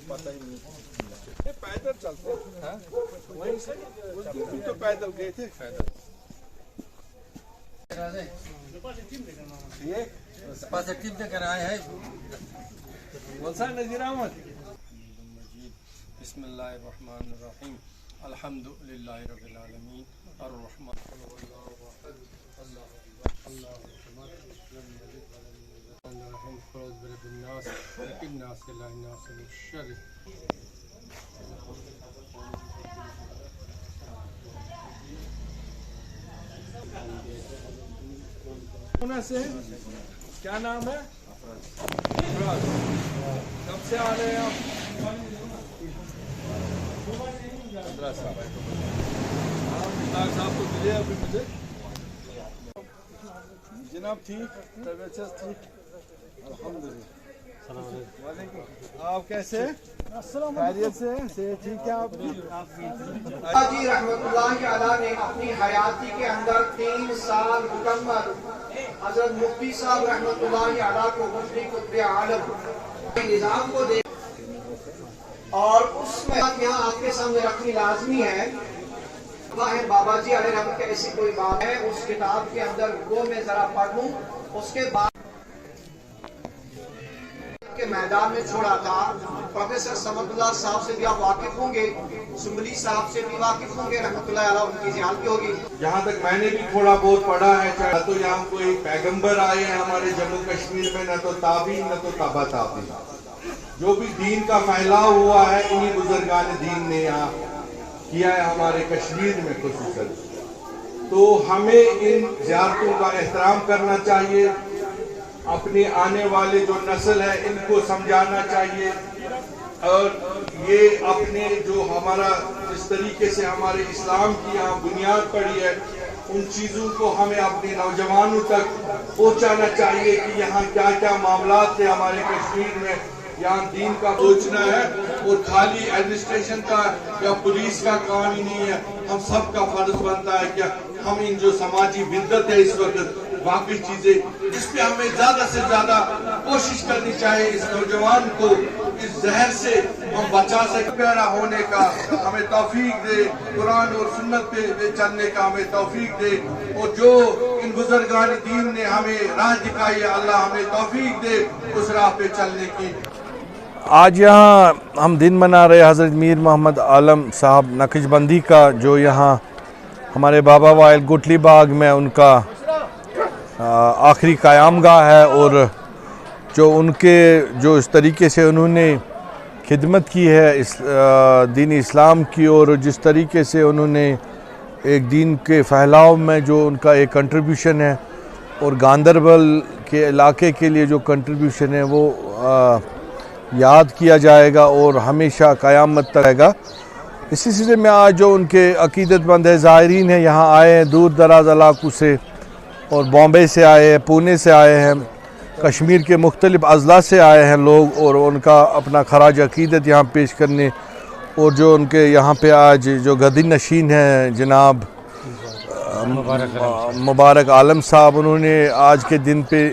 पता ही नहीं, पैदल चलते हैं वहीं से, उस दिन तो पैदल गए थे। ये पास टीम देकर आए हैं नज़ीर अहमद। बिस्मिल्लाहिर्रहमानिर्रहीम अल्हम्दुलिल्लाहि रब्बिल आलमीन अर्रहमान से क्या नाम है? कब से आ रहे हैं आप? 15 साल। साहब को मिले अभी मुझे। जनाब ठीक, तबीयत ठीक, अल्हम्दुलिल्लाह। आप कैसे? खैरियत से ठीक है आप? जी रहमतुल्लाहि अलैह ने अपनी हयाती के अंदर 3 साल मुकम्मल हजरत मुफ्ती साहब रहमतुल्लाहि अलैह को मुफ्ती कुतुब आलम निजाम को दे, और उसमें यहाँ आपके सामने रखनी लाजमी है। बाबा जी अलैहि रहमत की ऐसी कोई बात है उस किताब के अंदर, वो मैं जरा पढ़ लूं, उसके बाद के मैदान में छोड़ा था। प्रोफेसर समदुल्लाह साहब से भी आप वाकिफ होंगे, सुमली साहब से भी वाकिफ होंगे, रहमतुल्लाह अलैह, उनकी ज़ियारत होगी। जहाँ तक मैंने भी थोड़ा बहुत पढ़ा है, चाहे तो यहाँ कोई पैगंबर आए हैं हमारे जम्मू कश्मीर में, न तो ताबीन न तो तबा ताबीन। जो भी दीन का फैलाव हुआ है इन्हीं बुजुर्गान दीन ने यहाँ किया है हमारे कश्मीर में खुसूसन। तो हमें इन ज़ियारतों का एहतराम करना चाहिए, अपने आने वाले जो नस्ल है इनको समझाना चाहिए, और ये अपने जो हमारा जिस तरीके से हमारे इस्लाम की यहाँ बुनियाद पड़ी है उन चीज़ों को हमें अपने नौजवानों तक पहुँचाना चाहिए कि यहाँ क्या क्या मामलात थे हमारे कश्मीर में। यहाँ दीन का सोचना है, और खाली एडमिनिस्ट्रेशन का या पुलिस का काम ही नहीं है, हम सब का फर्ज बनता है कि हम इन जो समाजी बिद्दत है इस वक्त बाकी चीजें, इस पे हमें ज्यादा से ज्यादा कोशिश करनी चाहिए। इस नौजवान को इस जहर से हम बचा सके, प्यारा होने का हमें तौफीक दे, कुरान और सुन्नत पे चलने का हमें तौफीक दे, और जो इन बुजुर्गान दीन ने हमें राह दिखाई है अल्लाह हमें तौफीक दे उस राह पे चलने की। आज यहाँ हम दिन मना रहे हज़रत मीर मोहम्मद आलम साहब नक्शबंदी का, जो यहाँ हमारे बाबा वाइल गुटली बाग में उनका आखिरी क़यामगाह है, और जो उनके जो इस तरीके से उन्होंने खिदमत की है इस दीन इस्लाम की, और जिस तरीके से उन्होंने एक दीन के फैलाव में जो उनका एक कंट्रीब्यूशन है, और गांदरबल के इलाके के लिए जो कंट्रीब्यूशन है वो याद किया जाएगा और हमेशा क़यामत तक रहेगा। इसी सिलसिले में आज जो उनके अकीदतमंद ज़ायरीन हैं यहाँ आए हैं दूर दराज इलाकों से, और बॉम्बे से आए हैं, पुणे से आए हैं, कश्मीर के मुख्तलिफ़ अज़ला से आए हैं लोग, और उनका अपना खराज अकीदत यहाँ पेश करने। और जो उनके यहाँ पे आज जो गद्दी नशीन हैं जनाब मुबारक आलम साहब, उन्होंने आज के दिन पे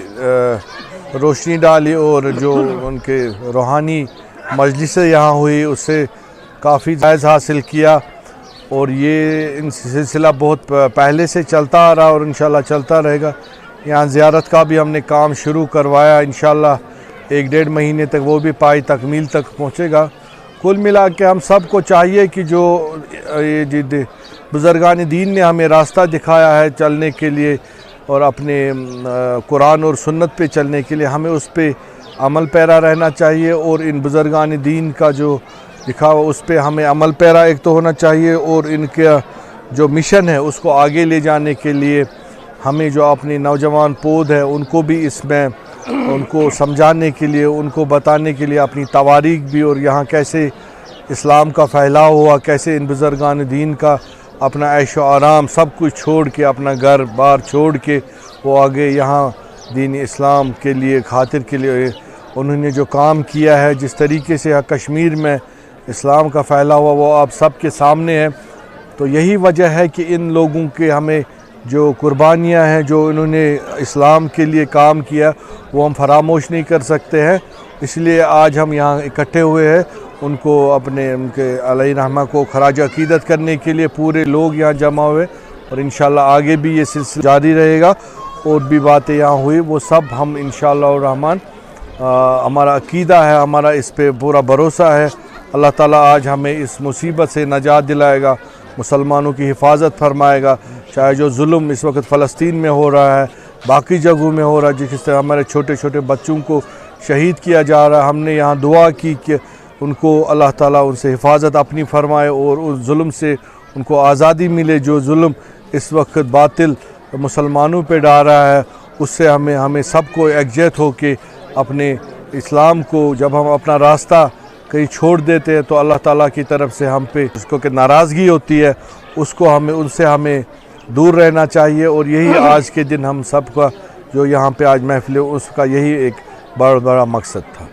रोशनी डाली, और जो उनके रूहानी मजलिस यहाँ हुई उससे काफ़ी फ़ायदा हासिल किया। और ये इन सिलसिला बहुत पहले से चलता आ रहा और इंशाल्लाह चलता रहेगा। यहाँ ज़ियारत का भी हमने काम शुरू करवाया, इंशाल्लाह 1-1.5 महीने तक वो भी पाई तकमील तक पहुँचेगा। कुल मिला के हम सब को चाहिए कि जो ये बुज़ुर्गान दीन ने हमें रास्ता दिखाया है चलने के लिए, और अपने कुरान और सुन्नत पे चलने के लिए हमें उस पे अमल पैरा रहना चाहिए, और इन बुज़ुर्गान दीन का जो लिखा हुआ उस पे हमें अमल पैरा एक तो होना चाहिए, और इनका जो मिशन है उसको आगे ले जाने के लिए हमें जो अपने नौजवान पौध है उनको भी इसमें उनको समझाने के लिए, उनको बताने के लिए अपनी तवारीख भी, और यहाँ कैसे इस्लाम का फैलाव हुआ, कैसे इन बुज़ुर्गान दीन का अपना ऐशो आराम सब कुछ छोड़ के, अपना घर बार छोड़ के वो आगे यहाँ दीन इस्लाम के लिए खातिर के लिए उन्होंने जो काम किया है, जिस तरीके से कश्मीर में इस्लाम का फैला हुआ वो आप सब के सामने है। तो यही वजह है कि इन लोगों के हमें जो कुर्बानियाँ हैं, जो इन्होंने इस्लाम के लिए काम किया, वो हम फरामोश नहीं कर सकते हैं। इसलिए आज हम यहाँ इकट्ठे हुए हैं उनको उनके अलैहि रहमा को खराज अकीदत करने के लिए पूरे लोग यहाँ जमा हुए, और इंशाल्लाह आगे भी ये सिलसिला जारी रहेगा। और भी बातें यहाँ हुई वो सब हम इंशाअल्लाह रहमान, हमारा अकीदा है, हमारा इस पे पूरा भरोसा है, अल्लाह ताला आज हमें इस मुसीबत से नजात दिलाएगा, मुसलमानों की हिफाजत फरमाएगा। चाहे जो जुल्म इस वक्त फ़लस्तीन में हो रहा है, बाकी जगहों में हो रहा है, जिस तरह हमारे छोटे छोटे बच्चों को शहीद किया जा रहा है, हमने यहाँ दुआ की कि उनको अल्लाह ताला उनसे हिफाजत अपनी फरमाए और उस जुल्म से उनको आज़ादी मिले। जो जुल्म इस वक्त बातिल मुसलमानों पे डाल रहा है, उससे हमें सबको एकजुट हो के अपने इस्लाम को, जब हम अपना रास्ता कहीं छोड़ देते हैं तो अल्लाह ताला की तरफ से हम पे उसको कि नाराज़गी होती है, उसको उनसे हमें दूर रहना चाहिए। और यही आज के दिन हम सब का जो यहाँ पे आज महफिल, उसका यही एक बड़ा मकसद था।